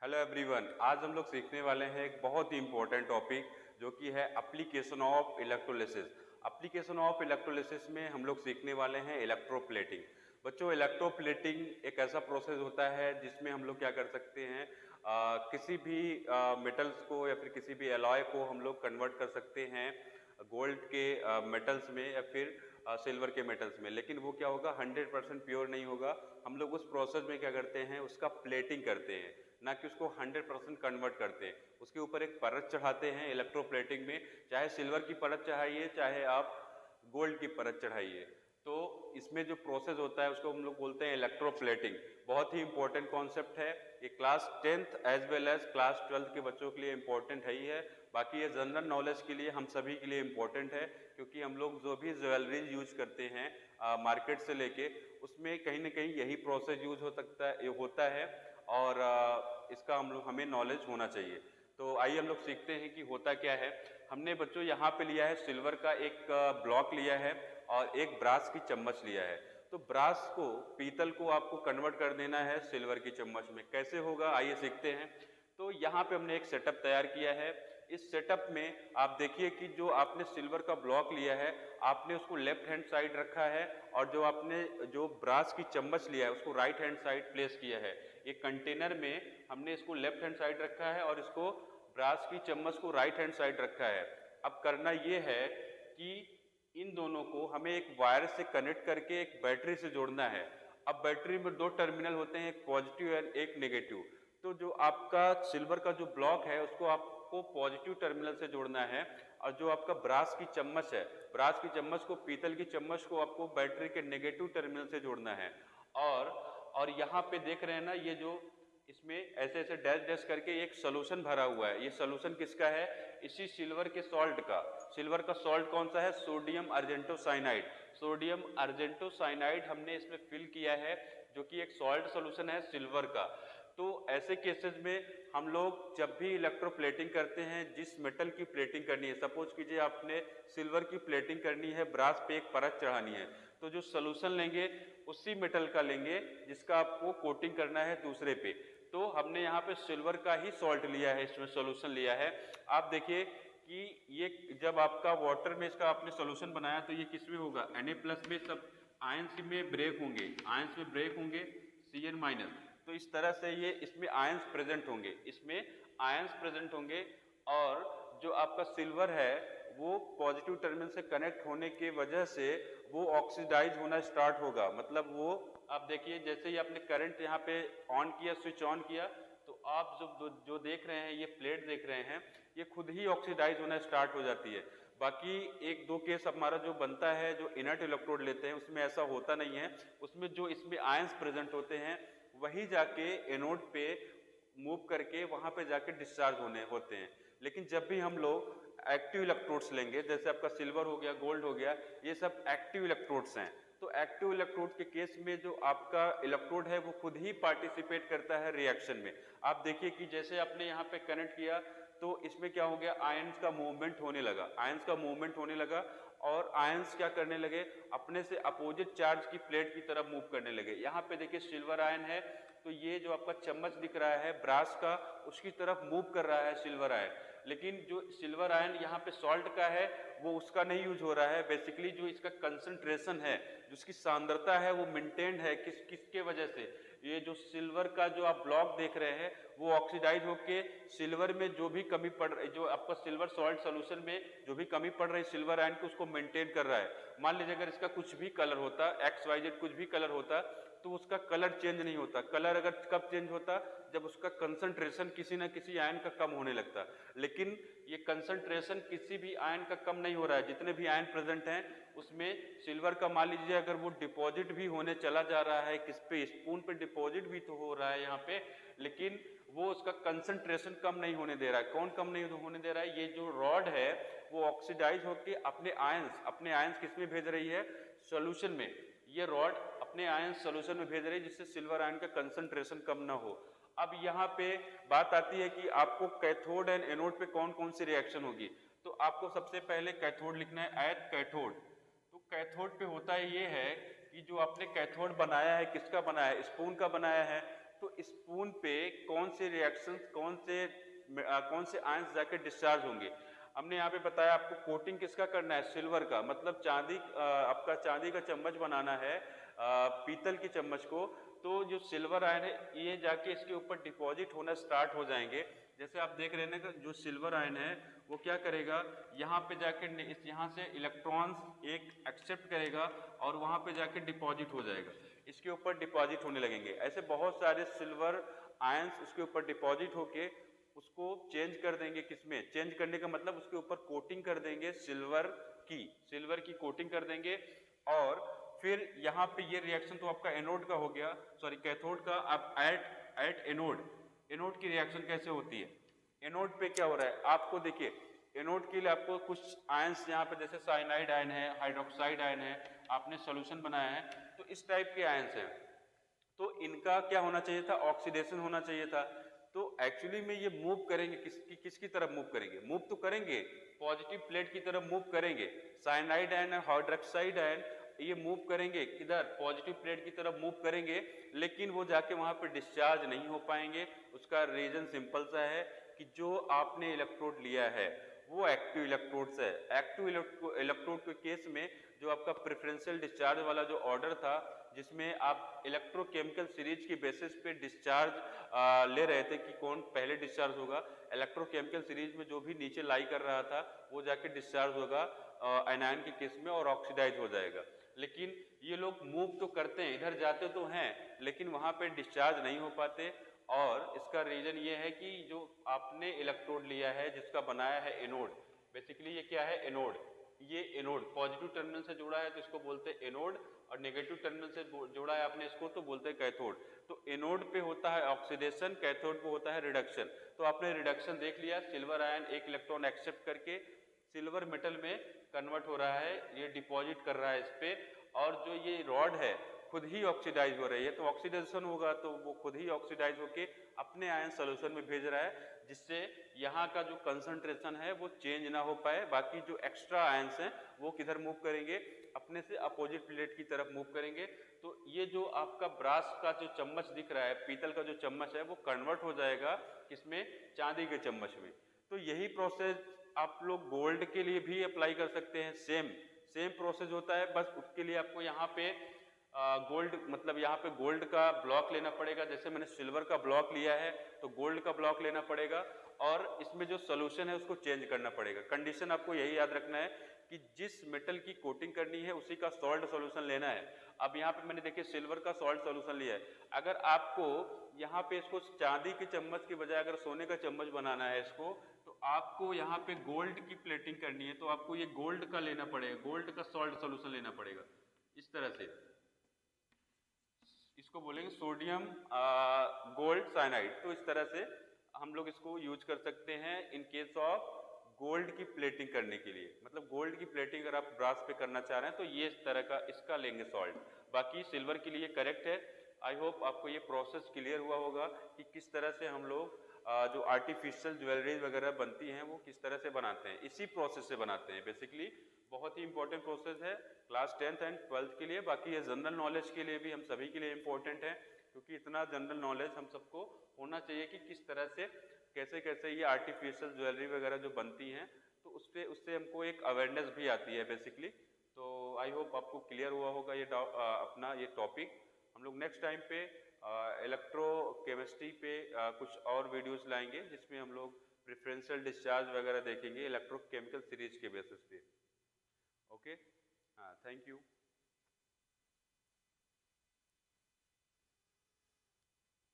Hello everyone, आज हम लोग सीखने वाले हैं एक बहुत ही इम्पोर्टेंट टॉपिक जो कि है application of electrolysis. Application of electrolysis में हम लोग सीखने वाले हैं इलेक्ट्रोप्लेटिंग। बच्चों, इलेक्ट्रोप्लेटिंग एक ऐसा प्रोसेस होता है जिसमें हम लोग क्या कर सकते हैं, किसी भी मेटल्स को या फिर किसी भी एलॉय को हम लोग कन्वर्ट कर सकते हैं गोल्ड के मेटल्स में या फिर सिल्वर के मेटल्स में। लेकिन वो क्या होगा, 100% प्योर नहीं होगा। हम लोग उस प्रोसेस में क्या करते हैं, उसका प्लेटिंग करते हैं, ना कि उसको 100% कन्वर्ट करते हैं। उसके ऊपर एक परत चढ़ाते हैं इलेक्ट्रोप्लेटिंग में, चाहे सिल्वर की परत चढ़ाइए चाहे आप गोल्ड की परत चढ़ाइए। तो इसमें जो प्रोसेस होता है उसको हम लोग बोलते हैं इलेक्ट्रोप्लेटिंग। बहुत ही इंपॉर्टेंट कॉन्सेप्ट है ये, class 10th as well as class 12th के बच्चों के लिए इम्पोर्टेंट है ही है। बाकी ये जनरल नॉलेज के लिए हम सभी के लिए इम्पोर्टेंट है, क्योंकि हम लोग जो भी ज्वेलरीज यूज करते हैं मार्केट से लेके, उसमें कहीं ना कहीं यही प्रोसेस यूज होता है और इसका हमें नॉलेज होना चाहिए। तो आइए हम लोग सीखते हैं कि होता क्या है। हमने बच्चों यहाँ पे लिया है सिल्वर का एक ब्लॉक लिया है और एक ब्रास की चम्मच लिया है। तो ब्रास को, पीतल को आपको कन्वर्ट कर देना है सिल्वर की चम्मच में। कैसे होगा आइए सीखते हैं। तो यहाँ पे हमने एक सेटअप तैयार किया है। इस सेटअप में आप देखिए कि जो आपने सिल्वर का ब्लॉक लिया है, आपने उसको लेफ्ट हैंड साइड रखा है और जो आपने जो ब्रास की चम्मच लिया है उसको राइट हैंड साइड प्लेस किया है। ये कंटेनर में हमने इसको लेफ्ट हैंड साइड रखा है और इसको ब्रास की चम्मच को राइट हैंड साइड रखा है। अब करना ये है कि इन दोनों को हमें एक वायर से कनेक्ट करके एक बैटरी से जोड़ना है। अब बैटरी में दो टर्मिनल होते हैं, एक पॉजिटिव और एक नेगेटिव। तो जो आपका सिल्वर का जो ब्लॉक है उसको आपको पॉजिटिव टर्मिनल से जोड़ना है और जो आपका ब्रास की चम्मच है, ब्रास की चम्मच को, पीतल की चम्मच को आपको बैटरी के नेगेटिव टर्मिनल से जोड़ना है। और यहाँ पे देख रहे हैं ना, ये जो इसमें ऐसे ऐसे डैश डैश करके एक सोल्यूशन भरा हुआ है। ये सोल्यूशन किसका है? इसी सिल्वर के सॉल्ट का। सिल्वर का सॉल्ट कौन सा है? सोडियम अर्जेंटोसाइनाइड। सोडियम अर्जेंटोसाइनाइड हमने इसमें फिल किया है, जो कि एक सॉल्ट सोल्यूशन है सिल्वर का। तो ऐसे केसेस में हम लोग जब भी इलेक्ट्रोप्लेटिंग करते हैं, जिस मेटल की प्लेटिंग करनी है, सपोज कीजिए आपने सिल्वर की प्लेटिंग करनी है, ब्रास पे एक परत चढ़ानी है, तो जो सोल्यूशन लेंगे उसी मेटल का लेंगे जिसका आपको कोटिंग करना है दूसरे पे। तो हमने यहाँ पे सिल्वर का ही सॉल्ट लिया है, इसमें सोल्यूशन लिया है। आप देखिए कि ये जब आपका वाटर में इसका आपने सोल्यूशन बनाया तो ये किस में होगा? Na+ में सब आयंस में ब्रेक होंगे, आयंस में ब्रेक होंगे Cn-। तो इस तरह से ये इसमें आयंस प्रेजेंट होंगे, इसमें आयंस प्रेजेंट होंगे। और जो आपका सिल्वर है वो पॉजिटिव टर्मिनल से कनेक्ट होने की वजह से वो ऑक्सीडाइज होना स्टार्ट होगा। मतलब वो, आप देखिए जैसे ही आपने करंट यहाँ पे ऑन किया, स्विच ऑन किया, तो आप जो देख रहे हैं, ये प्लेट देख रहे हैं, ये खुद ही ऑक्सीडाइज होना स्टार्ट हो जाती है। बाकी एक दो केस हमारा जो बनता है, जो इनर्ट इलेक्ट्रोड लेते हैं, उसमें ऐसा होता नहीं है। उसमें जो इसमें आयंस प्रेजेंट होते हैं वही जाके एनोड पे मूव करके वहां पे जाके डिस्चार्ज होते हैं। लेकिन जब भी हम लोग एक्टिव इलेक्ट्रोड्स लेंगे, जैसे आपका सिल्वर हो गया, गोल्ड हो गया, ये सब एक्टिव इलेक्ट्रोड्स हैं। तो एक्टिव इलेक्ट्रोड के केस में जो आपका इलेक्ट्रोड है वो खुद ही पार्टिसिपेट करता है रिएक्शन में। आप देखिए कि जैसे आपने यहाँ पे कनेक्ट किया तो इसमें क्या हो गया, आयंस का मूवमेंट होने लगा, आयंस का मूवमेंट होने लगा और आयंस क्या करने लगे, अपने से अपोजिट चार्ज की प्लेट की तरफ मूव करने लगे। यहाँ पे देखिए सिल्वर आयन है, तो ये जो आपका चम्मच दिख रहा है ब्रास का, उसकी तरफ मूव कर रहा है सिल्वर आयन। लेकिन जो सिल्वर आयन यहाँ पे सॉल्ट का है वो उसका नहीं यूज हो रहा है। बेसिकली जो इसका कंसंट्रेशन है, जिसकी सांद्रता है, वो मेंटेन्ड है किसके वजह से? ये जो सिल्वर का जो आप ब्लॉक देख रहे हैं वो ऑक्सीडाइज होके सिल्वर में जो भी कमी पड़ रही, जो आपका सिल्वर सॉल्ट सोल्यूशन में जो भी कमी पड़ रही है सिल्वर आयन को, उसको मेंटेन कर रहा है। मान लीजिए अगर इसका कुछ भी कलर होता, XYZ कुछ भी कलर होता, तो उसका कलर चेंज नहीं होता। कलर अगर कब चेंज होता? जब उसका कंसंट्रेशन किसी ना किसी आयन का कम होने लगता। लेकिन ये कंसंट्रेशन किसी भी आयन का कम नहीं हो रहा है। जितने भी आयन प्रेजेंट हैं उसमें सिल्वर का मान लीजिए अगर वो डिपॉजिट भी होने चला जा रहा है, किस पे, स्पून पे डिपॉजिट भी तो हो रहा है यहाँ पे, लेकिन वो उसका कंसंट्रेशन कम नहीं होने दे रहा है। कौन कम नहीं होने दे रहा है? ये जो रॉड है वो ऑक्सीडाइज होकर अपने आयंस किस में भेज रही है? सोल्यूशन में। ये रॉड अपने आयंस सोल्यूशन में भेज रही है जिससे सिल्वर आयन का कंसंट्रेशन कम ना हो। अब यहाँ पे बात आती है कि आपको कैथोड एंड एनोड पे कौन कौन सी रिएक्शन होगी। तो आपको सबसे पहले कैथोड लिखना है, एट कैथोड। तो कैथोड पे होता है ये है कि जो आपने कैथोड बनाया है, किसका बनाया है? स्पून का बनाया है। तो स्पून पे कौन से रिएक्शंस, कौन से आयंस जाके डिस्चार्ज होंगे। हमने यहाँ पे बताया आपको कोटिंग किसका करना है, सिल्वर का, मतलब चांदी, आपका चांदी का चम्मच बनाना है पीतल की चम्मच को, तो जो सिल्वर आयन है ये जाके इसके ऊपर डिपॉजिट होना स्टार्ट हो जाएंगे। जैसे आप देख रहे हैं ना, जो सिल्वर आयन है वो क्या करेगा, यहाँ पे जाके यहाँ से इलेक्ट्रॉन्स एक एक्सेप्ट करेगा और वहाँ पे जाके डिपॉजिट हो जाएगा, इसके ऊपर डिपॉजिट होने लगेंगे। ऐसे बहुत सारे सिल्वर आयंस उसके ऊपर डिपॉजिट होके उसको चेंज कर देंगे, किसमें चेंज करने का मतलब उसके ऊपर कोटिंग कर देंगे, सिल्वर की कोटिंग कर देंगे। और फिर यहाँ पे ये रिएक्शन तो आपका एनोड का हो गया, सॉरी कैथोड का। अब एट एनोड की रिएक्शन कैसे होती है, एनोड पे क्या हो रहा है आपको देखिए। एनोड के लिए आपको कुछ आयंस यहाँ पे जैसे साइनाइड आयन है, हाइड्रोक्साइड आयन है, आपने सोल्यूशन बनाया है, तो इस टाइप के आयंस हैं। तो इनका क्या होना चाहिए था, ऑक्सीडेशन होना चाहिए था। तो एक्चुअली में ये मूव करेंगे किसकी तरफ मूव करेंगे, मूव तो करेंगे पॉजिटिव प्लेट की तरफ मूव करेंगे। साइनाइड आयन और हाइड्रोक्साइड आयन ये मूव करेंगे किधर, पॉजिटिव प्लेट की तरफ मूव करेंगे, लेकिन वो जाके वहां पे डिस्चार्ज नहीं हो पाएंगे। उसका रीजन सिंपल सा है कि जो आपने इलेक्ट्रोड लिया है वो एक्टिव इलेक्ट्रोड्स है। एक्टिव इलेक्ट्रोड के केस में जो आपका प्रेफरेंशियल डिस्चार्ज वाला जो ऑर्डर था, जिसमें आप इलेक्ट्रोकेमिकल सीरीज की बेसिस पे डिस्चार्ज ले रहे थे कि कौन पहले डिस्चार्ज होगा, इलेक्ट्रोकेमिकल सीरीज में जो भी नीचे लाई कर रहा था वो जाके डिस्चार्ज होगा एनायन के केस में और ऑक्सीडाइज हो जाएगा। लेकिन ये लोग मूव तो करते हैं, इधर जाते तो हैं, लेकिन वहां पे डिस्चार्ज नहीं हो पाते। और इसका रीजन ये है कि जो आपने इलेक्ट्रोड लिया है जिसका बनाया है एनोड, बेसिकली ये क्या है, एनोड। ये एनोड पॉजिटिव टर्मिनल से जुड़ा है तो इसको बोलते हैं एनोड, और नेगेटिव टर्मिनल से जोड़ा है आपने इसको तो बोलते हैं कैथोड। तो एनोड पे होता है ऑक्सीडेशन, कैथोड पे होता है रिडक्शन। तो आपने रिडक्शन देख लिया, सिल्वर आयन एक इलेक्ट्रॉन एक्सेप्ट करके सिल्वर मेटल में कन्वर्ट हो रहा है, ये डिपॉजिट कर रहा है इस पे, और जो ये रॉड है खुद ही ऑक्सीडाइज हो रही है, तो ऑक्सीडेशन होगा तो वो खुद ही ऑक्सीडाइज होके अपने आयन सोल्यूशन में भेज रहा है, जिससे यहाँ का जो कंसंट्रेशन है वो चेंज ना हो पाए। बाकी जो एक्स्ट्रा आयंस हैं वो किधर मूव करेंगे, अपने से अपोजिट प्लेट की तरफ मूव करेंगे। तो ये जो आपका ब्रास का जो चम्मच दिख रहा है, पीतल का जो चम्मच है, वो कन्वर्ट हो जाएगा किसमें, चांदी के चम्मच में। तो यही प्रोसेस आप लोग गोल्ड के लिए भी अप्लाई कर सकते हैं, सेम प्रोसेस होता है। बस उसके लिए आपको यहाँ पे गोल्ड, मतलब यहाँ पे गोल्ड का ब्लॉक लेना पड़ेगा। जैसे मैंने सिल्वर का ब्लॉक लिया है तो गोल्ड का ब्लॉक लेना पड़ेगा, और इसमें जो सोल्यूशन है उसको चेंज करना पड़ेगा। कंडीशन आपको यही याद रखना है कि जिस मेटल की कोटिंग करनी है उसी का सॉल्ट सोल्यूशन लेना है। अब यहाँ पे मैंने देखिए सिल्वर का सॉल्ट सोल्यूशन लिया है, अगर आपको यहाँ पे इसको चांदी के चम्मच की बजाय अगर सोने का चम्मच बनाना है इसको, तो आपको यहाँ पे गोल्ड की प्लेटिंग करनी है, तो आपको ये गोल्ड का लेना पड़ेगा, गोल्ड का सॉल्ट सोल्यूशन लेना पड़ेगा। इस तरह से इसको बोलेंगे सोडियम गोल्ड साइनाइड। तो इस तरह से हम लोग इसको यूज कर सकते हैं इन केस ऑफ गोल्ड की प्लेटिंग करने के लिए। मतलब गोल्ड की प्लेटिंग अगर आप ब्रास पे करना चाह रहे हैं तो ये इस तरह का इसका लेंगे सॉल्ट। बाकी सिल्वर के लिए करेक्ट है। आई होप आपको ये प्रोसेस क्लियर हुआ होगा कि किस तरह से हम लोग जो आर्टिफिशियल ज्वेलरीज वगैरह बनती हैं वो किस तरह से बनाते हैं, इसी प्रोसेस से बनाते हैं। बेसिकली बहुत ही इंपॉर्टेंट प्रोसेस है क्लास 10th एंड 12th के लिए। बाकी ये जनरल नॉलेज के लिए भी हम सभी के लिए इम्पोर्टेंट है, क्योंकि इतना जनरल नॉलेज हम सबको होना चाहिए कि किस तरह से कैसे कैसे ये आर्टिफिशियल ज्वेलरी वगैरह जो बनती हैं, तो उससे हमको एक अवेयरनेस भी आती है बेसिकली। तो आई होप आपको क्लियर हुआ होगा ये अपना ये टॉपिक। हम लोग नेक्स्ट टाइम पे इलेक्ट्रोकेमिस्ट्री पे कुछ और वीडियोस लाएंगे, जिसमें हम लोग प्रेफरेंशियल डिस्चार्ज वगैरह देखेंगे इलेक्ट्रोकेमिकल सीरीज के बेसिस पे। ओके, हाँ, थैंक यू।